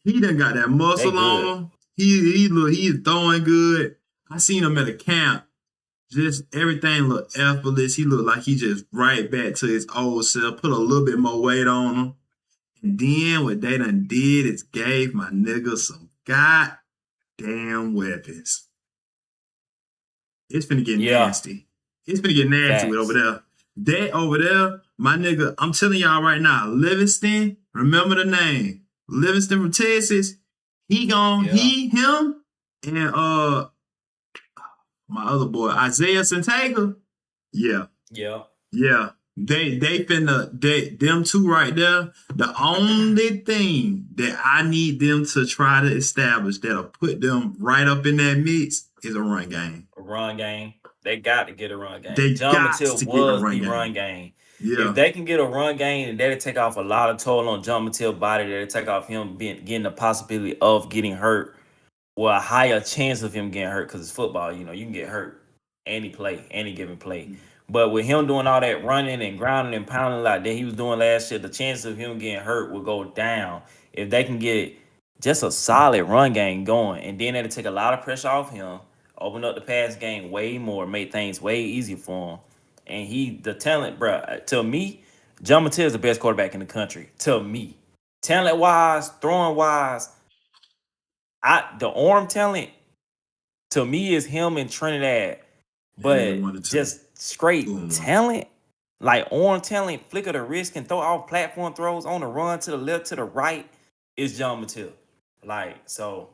He done got that muscle They on good. him. He's throwing good. I seen him at a camp. Just everything looked effortless. He looked like he just right back to his old self. Put a little bit more weight on him. And then what they done did is gave my nigga some goddamn weapons. It's finna get nasty. It's finna get nasty with over there. That over there, my nigga, I'm telling y'all right now, Livingston, remember the name. Livingston from Texas. Him, and my other boy, Isaiah Santega. Yeah. Them two right there. The only thing that I need them to try to establish that'll put them right up in that mix is a run game. A run game. They got to get a run game. John Mathieu was the run game. Yeah. If they can get a run game, and that'll take off a lot of toll on John Mathieu's body, that'll take off him getting the possibility of getting hurt, or a higher chance of him getting hurt because it's football. You know, you can get hurt any given play. But with him doing all that running and grounding and pounding like that he was doing last year, the chances of him getting hurt will go down if they can get just a solid run game going. And then it'll take a lot of pressure off him, open up the pass game way more, make things way easier for him. And the talent, bro. To me, John Mattel is the best quarterback in the country. To me, talent wise, throwing wise, the arm talent to me is him and Trinidad. But just straight talent, like arm talent, flick of the wrist, can throw off platform throws on the run to the left, to the right, is John Mattel. Like, so,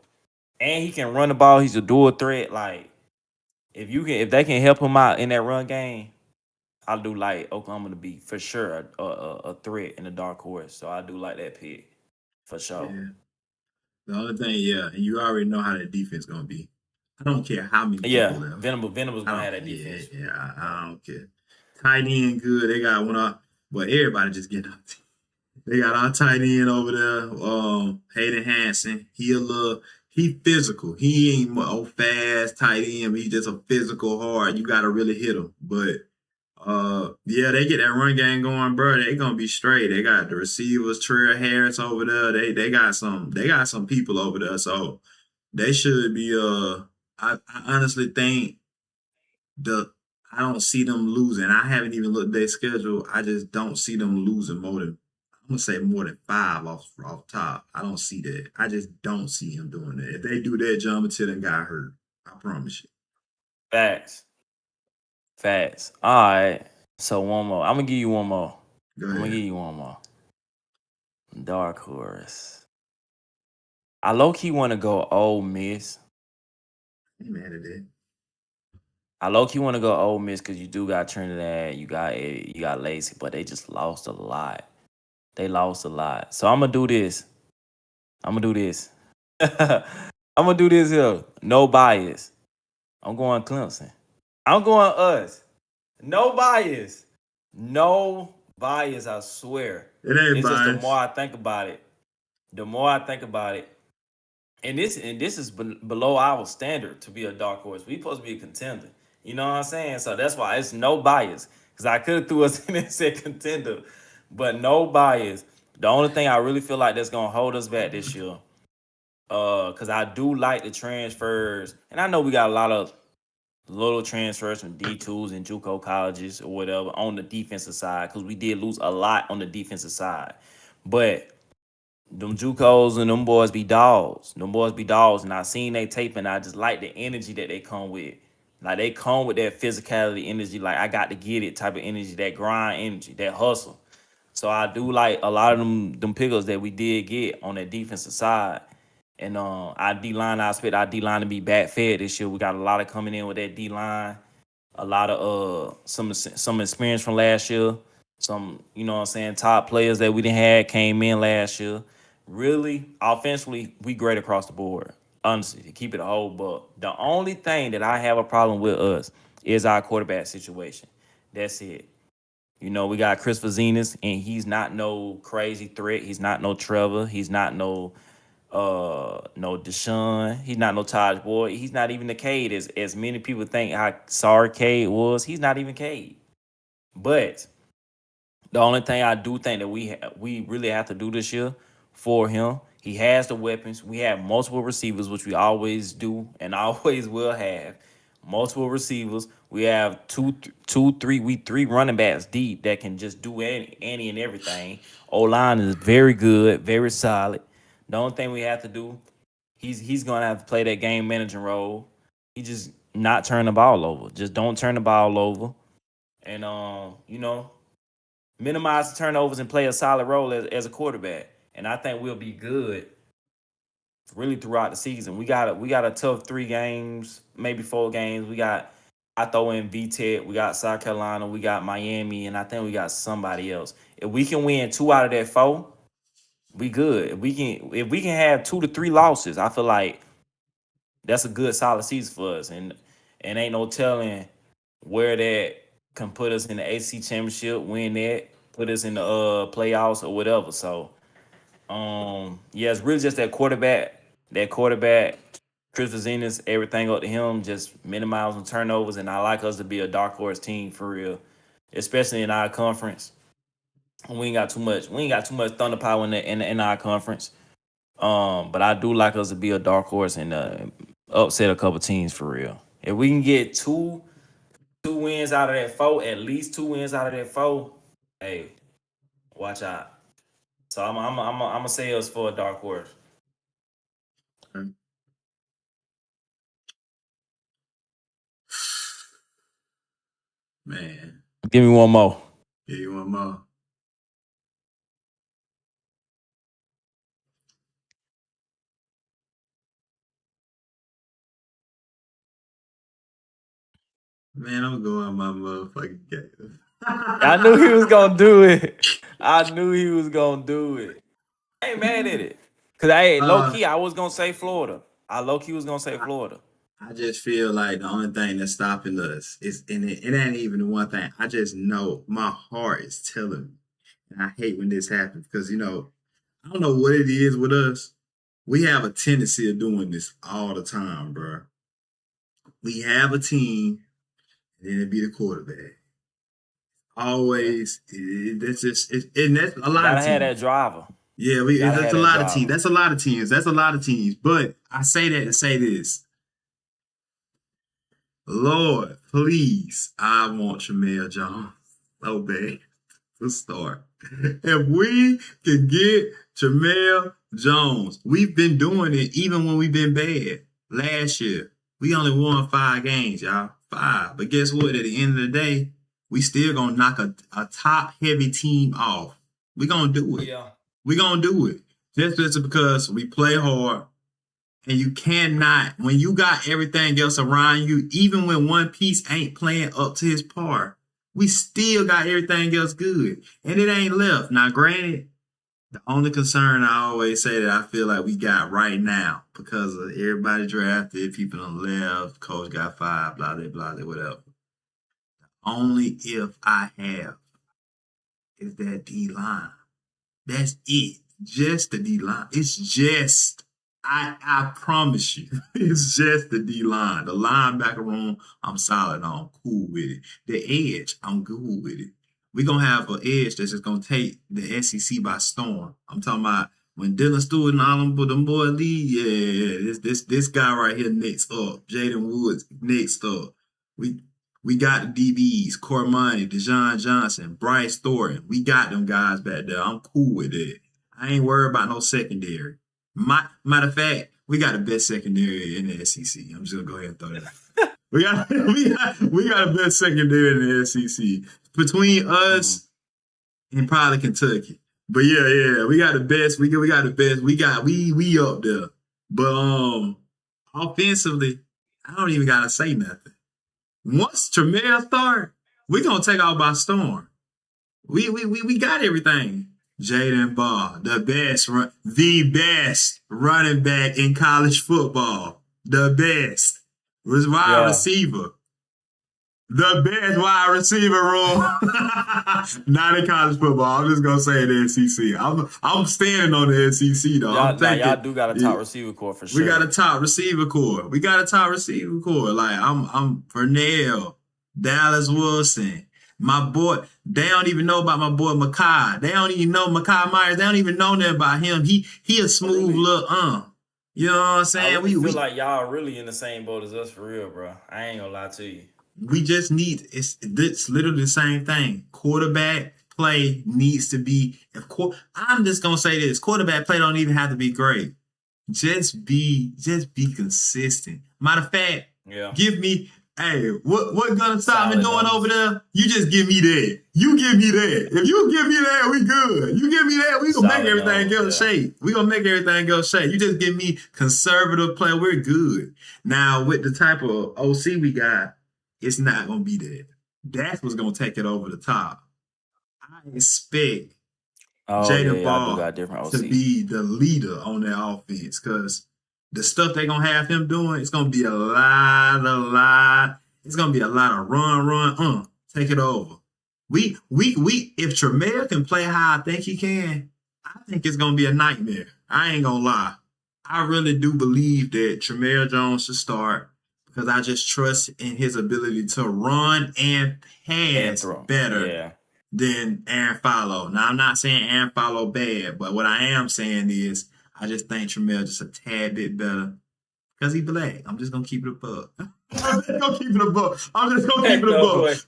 and he can run the ball. He's a dual threat. Like, if they can help him out in that run game, I do like Oklahoma to be for sure a threat in the dark horse. So I do like that pick for sure. Yeah. The only thing, and you already know how that defense gonna be. I don't care how many people left. Venables gonna have that defense. Yeah, I don't care. Tight end good. They got one up, but everybody just getting up. They got our tight end over there, Hayden Hanson. He physical. He ain't fast tight end, but he just a physical hard. You gotta really hit him. But they get that run game going, bro. They gonna be straight. They got the receivers, Trey Harris over there. They got some people over there, so they should be. I honestly think I don't see them losing. I haven't even looked at their schedule. I just don't see them losing more than 5 off top. I don't see that. I just don't see him doing that. If they do that, John Mattel got hurt. I promise you. Facts. All right. So one more. I'm gonna give you one more. Go ahead. Dark horse. I low-key want to go Ole Miss. I ain't mad at that. I low-key want to go Ole Miss because you do got Trinidad, you got Lacey, but they just lost a lot. So I'm gonna do this. I'm gonna do this here. No bias. I'm going Clemson. I'm going us. No bias. I swear. It ain't it's bias. Just the more I think about it, and this is below our standard to be a dark horse. We supposed to be a contender. You know what I'm saying? So that's why it's no bias. Because I could have threw us in and said contender, but no bias. The only thing I really feel like that's gonna hold us back this year, because I do like the transfers, and I know we got a lot of little transfers from D2s and JUCO colleges or whatever on the defensive side, because we did lose a lot on the defensive side. But them JUCOs and them boys be dogs. And I seen they tape, and I just like the energy that they come with. Like, they come with that physicality energy, like, I got to get it type of energy, that grind energy, that hustle. So I do like a lot of them pickers that we did get on that defensive side. And our D-line, I expect our D-line to be back fed this year. We got a lot of coming in with that D-line. A lot of some experience from last year. Some, you know what I'm saying, top players that we didn't have came in last year. Really, offensively, we great across the board. Honestly, to keep it a whole buck. The only thing that I have a problem with us is our quarterback situation. That's it. You know, we got Chris Vazenas, and he's not no crazy threat. He's not no Trevor. He's not no Deshaun. He's not no Taj Boyd. He's not even the Cade as many people think how sorry Cade was. He's not even Cade. But the only thing I do think that we really have to do this year for him, he has the weapons. We have multiple receivers, which we always do and always will have. Multiple receivers. We have three running backs deep that can just do any and everything. O-line is very good, very solid. The only thing we have to do, he's gonna have to play that game managing role. He just not turn the ball over. Just don't turn the ball over, and minimize the turnovers and play a solid role as a quarterback. And I think we'll be good really throughout the season. We got a tough 3 games, maybe 4 games. I throw in VTech, we got South Carolina, we got Miami, and I think we got somebody else. If we can win 2 out of that 4, we good. If we can have 2 to 3 losses, I feel like that's a good solid season for us. And ain't no telling where that can put us in the AC championship, win that, put us in the playoffs or whatever. So it's really just that quarterback Chris Zenas, everything up to him, just minimizing turnovers, and I like us to be a dark horse team for real, especially in our conference. We ain't got too much. We ain't got too much thunder power in our conference. But I do like us to be a dark horse and upset a couple teams for real. If we can get two wins out of that four, at least 2 wins out of that four, hey, watch out. So I'm gonna say us for a dark horse. Man, Give me one more. give you one more. Man, I'm going my motherfucking game. I knew he was gonna do it. I knew he was gonna do it. I ain't mad at it. Cause low key, I was gonna say Florida. I low key was gonna say Florida. I just feel like the only thing that's stopping us is, and it ain't even the one thing. I just know my heart is telling me, and I hate when this happens because I don't know what it is with us. We have a tendency of doing this all the time, bro. We have a team, and then it be the quarterback. Always, that's and that's a lot Gotta of have teams. that driver. Yeah, that's a lot of teams. That's a lot of teams. That's a lot of teams. But I say that to say this. Lord, please, I want Jamel Jones so bad to start. If we can get Jamel Jones, we've been doing it even when we've been bad. Last year, we only won 5 games, y'all. 5. But guess what? At the end of the day, we still gonna knock a top-heavy team off. We gonna do it. Yeah. We gonna do it. Just because we play hard. And you cannot, when you got everything else around you, even when one piece ain't playing up to his par, we still got everything else good. And it ain't left. Now, granted, the only concern I always say that I feel like we got right now, because of everybody drafted, people on the left, coach got 5, blah, blah, blah, whatever. The only if I have is that D-line. That's it. Just the D-line. It's just... I promise you, it's just the D-line. The linebacker room, I'm solid on. Cool with it. The edge, I'm good with it. We're going to have an edge that's just going to take the SEC by storm. I'm talking about when Dylan Stewart and all them boy lead, yeah, this guy right here next up. Jaden Woods next up. We got the DBs, Cormani, Dejon Johnson, Bryce Thornton. We got them guys back there. I'm cool with it. I ain't worried about no secondary. Matter of fact, we got the best secondary in the SEC. I'm just gonna go ahead and throw that out. we got the best secondary in the SEC between us and probably Kentucky. But yeah, we got the best. We got the best. We up there. But offensively, I don't even gotta say nothing. Once Tremere start, we gonna take off by storm. We got everything. Jaden Barr, the best running back in college football. The best. Was wide receiver. The best wide receiver room. Not in college football. I'm just gonna say the SEC. I'm standing on the SEC though. Y'all do got a top receiver core for sure. We got a top receiver core. Like I'm Vernell, Dallas Wilson. My boy, they don't even know about my boy Makai. They don't even know Makai Myers. They don't even know nothing about him. He a smooth little You know what I'm saying? I really feel like y'all really in the same boat as us for real, bro. I ain't gonna lie to you. We just need it's literally the same thing. Quarterback play needs to be. I'm just gonna say this: quarterback play don't even have to be great. Just be consistent. Matter of fact, give me. Hey, what gonna stop me doing over there? You just give me that. You give me that. If you give me that, we good. You give me that, we gonna make everything else shape. We gonna make everything else shape. You just give me conservative play, we're good. Now, with the type of OC we got, it's not gonna be that. That's what's gonna take it over the top. I expect Jaden Ball to be the leader on that offense, because the stuff they're going to have him doing, it's going to be a lot. It's going to be a lot of run, take it over. If Tremere can play how I think he can, I think it's going to be a nightmare. I ain't going to lie. I really do believe that Tremere Jones should start because I just trust in his ability to run and And pass throw. better Yeah. than Aaron Follow. Now, I'm not saying Aaron Follow bad, but what I am saying is I just think Tremere just a tad bit better because he black. I'm just gonna keep it a buck. I'm just gonna keep it a buck.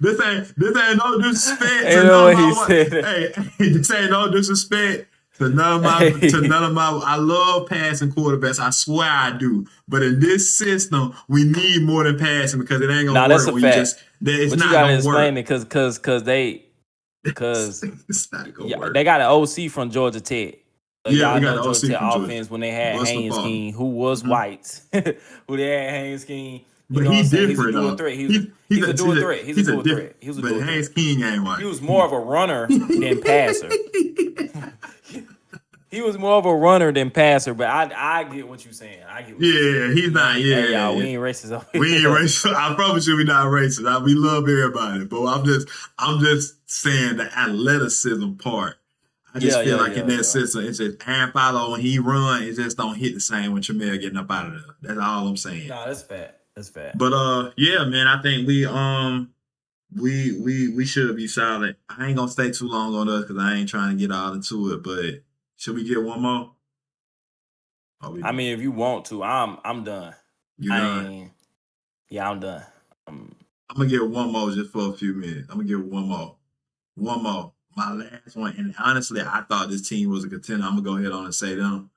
This ain't no disrespect to none of my. Hey, this ain't no disrespect to none of my. I love passing quarterbacks. I swear I do. But in this system, we need more than passing because it ain't gonna work. That's a fact. It's but not you gotta gonna explain work. it because It's not gonna work. they got an OC from Georgia Tech. Yeah, we got know the OC Georgia Tech from Georgia. offense when they had Buster Haynes Falk. King, who was white, who they had Haynes King. But he's different. He's a dual threat. He's a dual threat. He's a dual threat. But Haynes King ain't white. He was more of a runner than passer. He was more of a runner than passer, but I get what you're saying. He's not. Yeah, hey, y'all, we ain't racist. We ain't racist. I promise you, we not racist. We love everybody, but I'm just saying the athleticism part. I just feel like in that system, it's just Aaron Follow when he run, it just don't hit the same when Tremere getting up out of there. That's all I'm saying. No, that's fact. That's fact. But yeah, man, I think we should be solid. I ain't gonna stay too long on us because I ain't trying to get all into it. But should we get one more? I mean, if you want to, I'm done. You done? Yeah, I'm done. I'm gonna get one more just for a few minutes. I'm gonna get one more. My last one, and honestly, I thought this team was a contender. I'm gonna go ahead on and say them.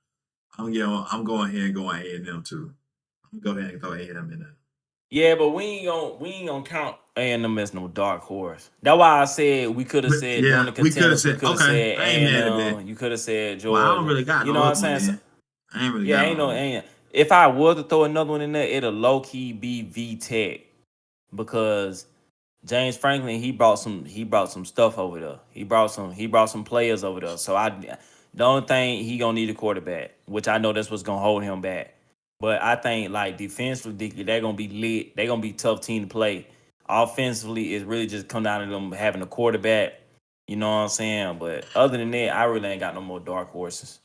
I'm going ahead and going A and them too. I'm gonna go ahead and throw A&M in there. Yeah, but we ain't gonna count A&M as no dark horse. That's why I said we could have said during the contenders. We could have said A&M. You could have said Georgia. Well, I don't really got you know what I'm saying? I ain't really got ain't. If I was to throw another one in there, it'll low key be VTech because James Franklin he brought some stuff over there. He brought some players over there. So the only thing he gonna need a quarterback, which I know that's what's gonna hold him back. But I think like defensively, they're gonna be lit. They're gonna be a tough team to play. Offensively, it's really just come down to them having a quarterback. You know what I'm saying? But other than that, I really ain't got no more dark horses.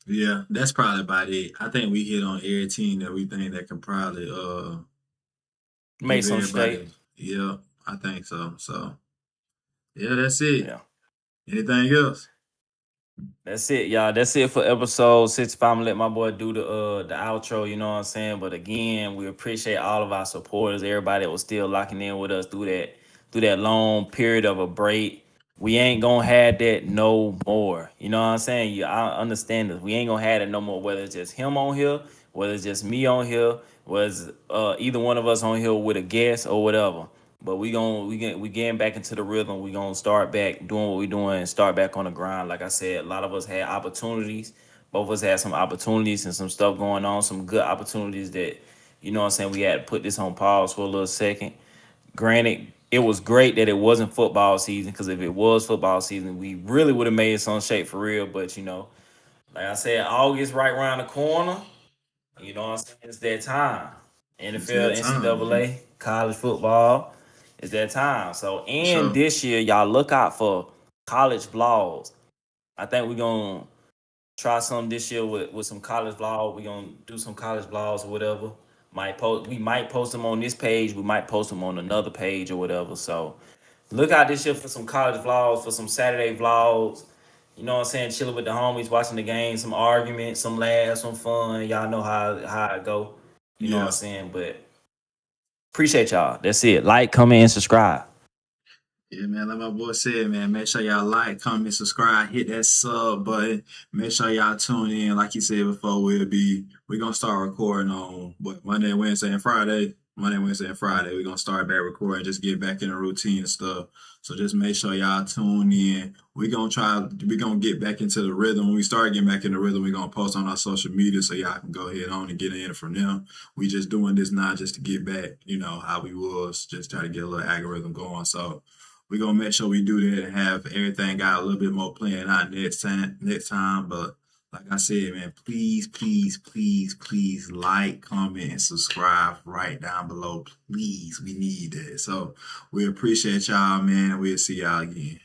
Yeah, that's probably about it. I think we hit on every team that we think that can probably make some shape. Yeah, I think so. So yeah, that's it. Yeah. Anything else? That's it, y'all. That's it for episode 65. I'm gonna let my boy do the outro, you know what I'm saying? But again, we appreciate all of our supporters, everybody that was still locking in with us through that long period of a break. We ain't gonna have that no more. You know what I'm saying? Yeah, I understand this. We ain't gonna have that no more, whether it's just him on here, whether it's just me on here, whether it's either one of us on here with a guest or whatever. But we getting back into the rhythm. We gonna start back doing what we doing and start back on the grind. Like I said, a lot of us had opportunities. Both of us had some opportunities and some stuff going on, some good opportunities that, you know what I'm saying, we had to put this on pause for a little second. Granted, it was great that it wasn't football season, because if it was football season, we really would have made some shape for real. But, you know, like I said, August right around the corner. You know what I'm saying? It's that time. NFL, NCAA, college football. It's that time. So, and this year, y'all look out for college vlogs. I think we're going to try some this year with some college vlogs. We're going to do some college vlogs or whatever. We might post them on this page. We might post them on another page or whatever. So, look out this year for some college vlogs, for some Saturday vlogs. You know what I'm saying? Chilling with the homies, watching the game, some arguments, some laughs, some fun. Y'all know how it go. You know what I'm saying? But appreciate y'all. That's it. Like, comment, and subscribe. Yeah, man, like my boy said, man, make sure y'all like, comment, subscribe, hit that sub button. Make sure y'all tune in. Like you said before, we're going to start recording on Monday, Wednesday, and Friday. Monday, Wednesday, and Friday. We're going to start back recording, just get back in the routine and stuff. So just make sure y'all tune in. We're going to get back into the rhythm. When we start getting back in the rhythm, we're going to post on our social media so y'all can go ahead on and get in from them. We just doing this now just to get back, you know, how we was, just try to get a little algorithm going. So we're going to make sure we do that and have everything got a little bit more playing out next time. But like I said, man, please, please, please, please like, comment, and subscribe right down below. Please, we need that. So we appreciate y'all, man. We'll see y'all again.